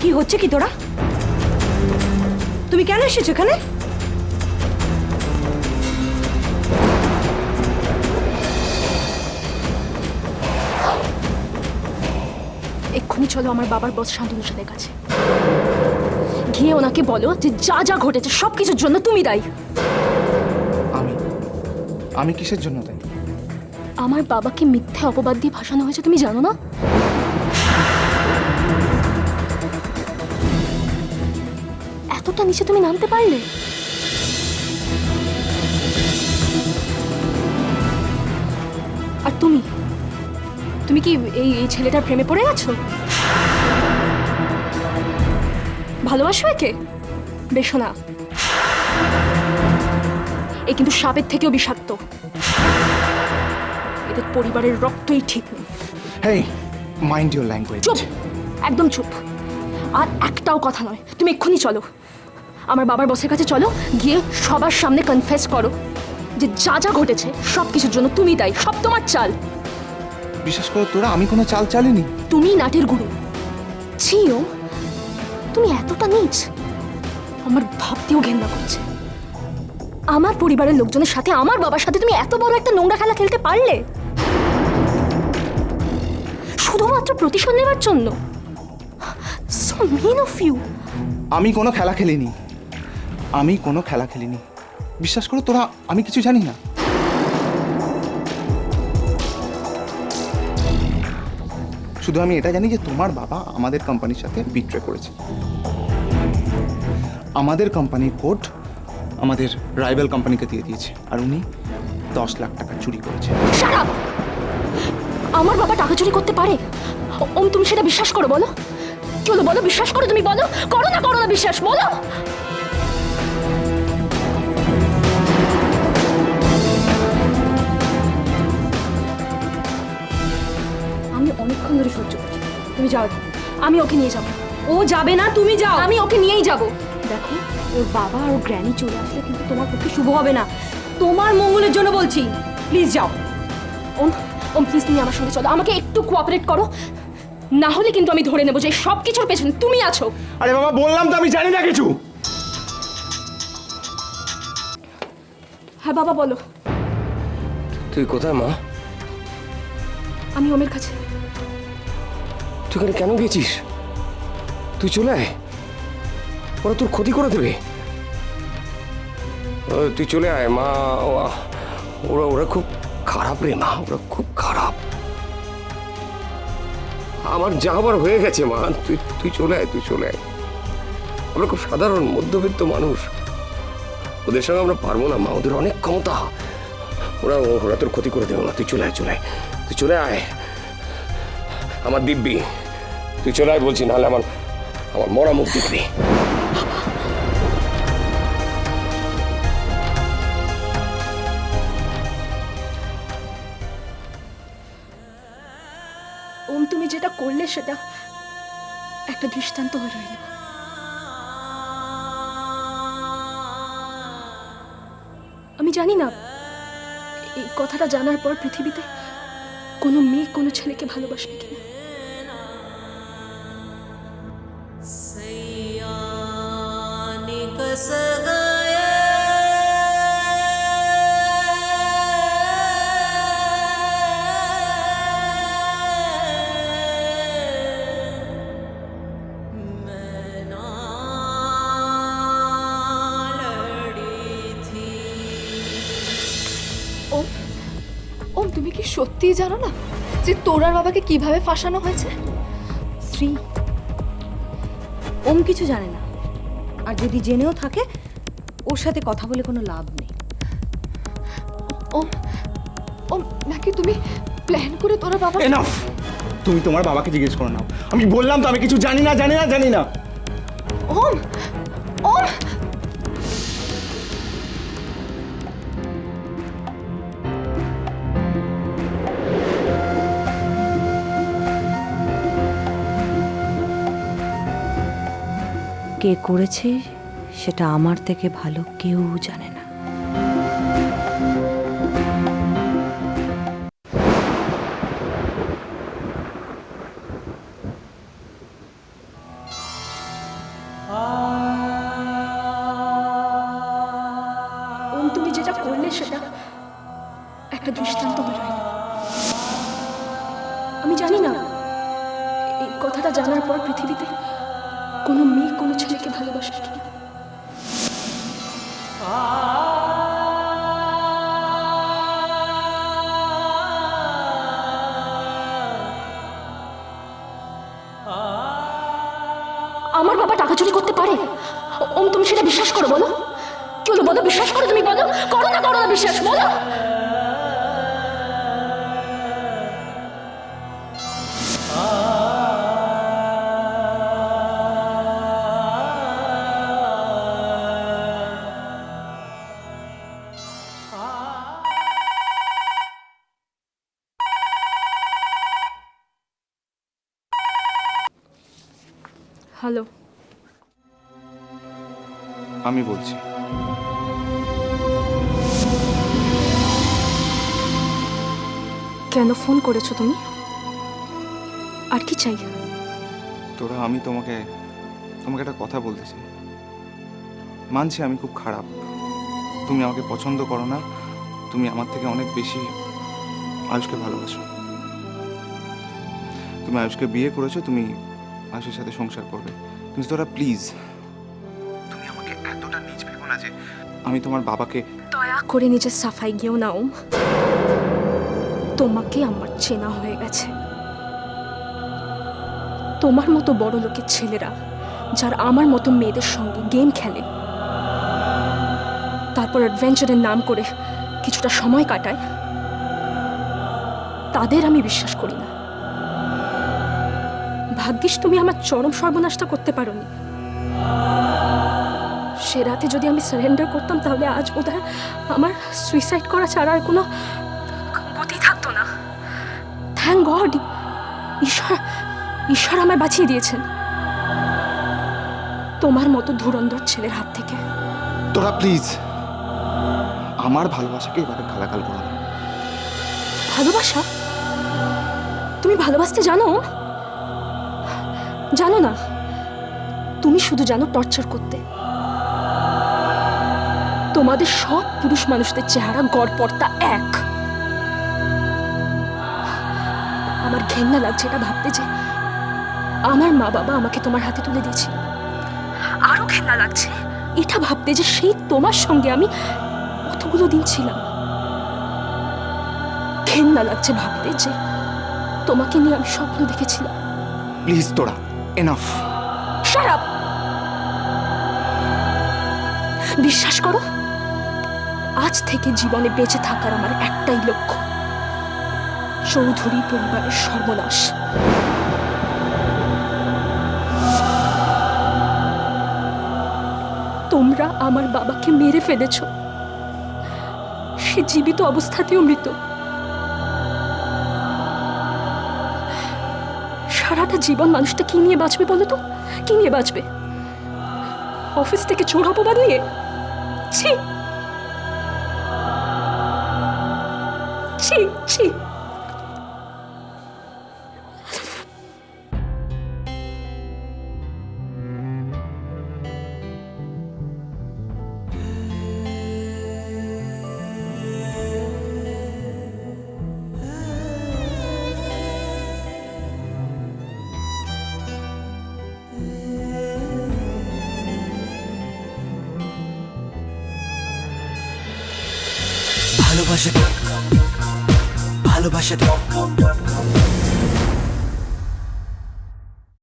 কি হচ্ছে কি তোরা? তুমি কেন এসেছো এখানে? এক্ষুনি চলো আমার বাবার বস শান্তনু সাথের কাছে, গিয়ে ওনাকে বলো যে যা যা ঘটেছে সবকিছুর জন্য তুমি দায়ী। আমি আমি কিসের জন্য তাই? আমার বাবাকে মিথ্যে অপবাদ দিয়ে ভাসানো হয়েছে, তুমি জানো না? এতটা নিচে তুমি নামতে পারলে? আর তুমি তুমি কি এই ছেলেটার প্রেমে পড়ে গেছো? ভালোবাসো একে? বেশো না, এ কিন্তু সাপের থেকেও বিষাক্ত। এদের পরিবারের রক্তই ঠিক নেই। হেই, মাইন্ড ইউর ল্যাঙ্গুয়েজ। চুপ, একদম চুপ। আর একটাও কথা নয়, তুমি এক্ষুনি চলো আমার বাবার বসের কাছে, চলো গিয়ে সবার সামনে কনফেস করো যে যা যা ঘটেছে সব কিছুর জন্য তুমি দায়ী, সব তোমার চাল। বিশ্বাস করো তোরা, আমি কোনো চাল চালিনি। তুমি নাটের গুরু। ছিও, তুমি এতটা নীচ আমার ভাবতেও ঘেন্না করছে। আমার পরিবারের লোকজনের সাথে, আমার বাবার সাথে তুমি এত বড় একটা নোংরা খেলা খেলতে পারলে শুধুমাত্র প্রতিশোধ নেবার জন্য? So mean of you. আমি কোনো খেলা খেলিনি, আমি কোনো খেলা খেলিনি। বিশ্বাস করো তোরা, আমি কিছু জানি না। শুধু আমি এটা জানি যে তোমার বাবা আমাদের কোম্পানির সাথে বিট্রে করেছে। আমাদের কোম্পানির কোড আমাদের রাইভাল কোম্পানিকে দিয়ে দিয়েছে, আর উনি 10 লাখ টাকা চুরি করেছে। Shut up! আমার বাবা টাকা চুরি করতে পারে? ওম, তুমি সেটা বিশ্বাস করো? বলো, কি হলো বলো, বিশ্বাস করো তুমি? বলো, করো না বিশ্বাস, বলো। আমি অনেকক্ষণ ধরে সহ্য করছি, তুমি যাও এখন। আমি ওকে নিয়ে যাবো। ও যাবে না, তুমি যাও। আমি ওকে নিয়েই যাবো। দেখো, ওর বাবা আর ওর গ্র্যানি চলে আসলে কিন্তু তোমার পক্ষে শুভ হবে না। তোমার মঙ্গলের জন্য বলছি, প্লিজ যাও। ওম, ওম প্লিজ তুমি আমার সঙ্গে চলো, আমাকে একটু কোঅপারেট করো, না হলে কিন্তু আমি ধরে নেবো যে সব কিছুর পেছনে তুমি আছো। আরে বাবা, বললাম তো আমি জানি না কিছু। হ্যাঁ বাবা বলো। তুই কোথায় মা? আমি ওমের কাছে। তুই এখানে কেন গেছিস? তুই চলে আয়, ওরা তোর ক্ষতি করে দেবে। তুই চলে আয় মা, ওরা ওরা খুব খারাপ রে মা, ওরা খুব খারাপ। আমার যা হবার হয়ে গেছে মা, তুই তুই চলে আয়, তুই চলে আয়। আমরা খুব সাধারণ মধ্যবিত্ত মানুষ, ওদের সঙ্গে আমরা পারবো না মা, ওদের অনেক ক্ষমতা। ওরা ওরা তোর ক্ষতি করে দেবে মা, তুই চলে আয়, চলে আয়, তুই চলে আয় আমার দিব্যি, তুই চলে আয় বলছি, নাহলে আমার আমার মরা মুখ দেখবি। ওম তুমি যেটা করলে সেটা একটা দৃষ্টান্ত হয়ে রইল। আমি জানি না এই কথাটা জানার পর পৃথিবীতে কোনো মেয়ে কোনো ছেলেকে ভালোবাসবে কিনা। ওম, ওম তুমি কি সত্যিই জানো না যে তোরার বাবাকে কিভাবে ফাঁসানো হয়েছে? শ্রী, ওম কিছু জানে না, আর যদি জেনেও থাকে ওর সাথে কথা বলে কোনো লাভ নেই। ওম, ওম নাকি তুমি প্ল্যান করে তোরা বাবা? এনাফ! তুমি তোমার বাবাকে জিজ্ঞেস করো নাও। আমি বললাম তো আমি কিছু জানি না, জানি না, জানি না। ওম, ওম কে করেছে সেটা আমার থেকে ভালো কেউ জানে না। ভালোবাসাটা একটা দৃষ্টান্ত হয়ে রইল। আমি জানি না এই কথাটা জানার পর পৃথিবীতে কোনো মেয়ে কোনো ছেলেকে ভালোবাসবে কিনা। আমার বাবা টাকা চুরি করতে পারে? ওম, তুমি সেটা বিশ্বাস করো? বলো, কি হলো বলো, বিশ্বাস করো? তুমি বলো, করো না বিশ্বাস, বলো। হ্যালো, আমি বলছি। কেন ফোন করেছো তুমি? আর কি চাই? তোরা, আমি তোমাকে একটা কথা বলতে চাই। মানছি আমি খুব খারাপ, তুমি আমাকে পছন্দ করো না, তুমি আমার থেকে অনেক বেশি আয়ুষকে ভালোবাসো। তুমি আয়ুষকে বিয়ে করেছো, তুমি আয়ুষের সাথে সংসার করবে, কিন্তু তোরা প্লিজ, তুমি আমাকে এতটা নিচ ভেবো না যে আমি তোমার বাবাকে। দয়া করে নিজের সাফাই গিয়েও না ওম, তোমাকে আমার চেনা হয়ে গেছে। তোমার মতো বড় লোকের ছেলেরা যারা আমার মতো মেয়েদের সঙ্গে গেম খেলে, তারপর অ্যাডভেঞ্চারের নাম করে কিছুটা সময় কাটায়, তাদের আমি বিশ্বাস করি না। ভাগ্যিস তুমি আমার চরম সর্বনাশটা করতে পারোনি। সে রাতে যদি আমি সারেন্ডার করতাম তাহলে আজ বোধহয় আমার সুইসাইড করা ছাড়া আর কোনো গতি থাকতো না। থ্যাংক গড, ঈশ্বর আমায় বাঁচিয়ে দিয়েছেন তোমার মতো ধুরন্ধর ছেলের হাত থেকে। তোরা প্লিজ আমার ভালোবাসাকে এভাবে গালাগাল করো না। ভালোবাসা? তুমি ভালোবাসতে জানো? জানো না, তুমি শুধু জানো টর্চার করতে। তোমাদের সব পুরুষ মানুষদের চেহারা গড়পড়তা এক। আমার ঘেন্না লাগছে এটা ভাবতে যে আমার মা বাবা আমাকে তোমার হাতে তুলে দিয়েছিল। আরো ঘেন্না লাগছে এটা ভাবতে যে সেই তোমার সঙ্গে আমি কতগুলো দিন ছিলাম। ঘেন্না লাগছে ভাবতে যে তোমাকে নিয়ে আমি স্বপ্ন দেখেছিলাম। প্লিজ তোরা, এনাফ। Shut up! বিশ্বাস করো, আজ থেকে জীবনে বেঁচে থাকার আমার একটাই লক্ষ্য, চৌধুরী পরিবারের সর্বনাশ। তোমরা আমার বাবাকে মেরে ফেলেছ, সে জীবিত অবস্থাতেও মৃত। সারাটা জীবন মানুষটা কি নিয়ে বাঁচবে বলো তো? কি নিয়ে বাঁচবে? অফিস থেকে চোর অপবাদ নিয়ে? ছি ছি ছি। ভালোবাসা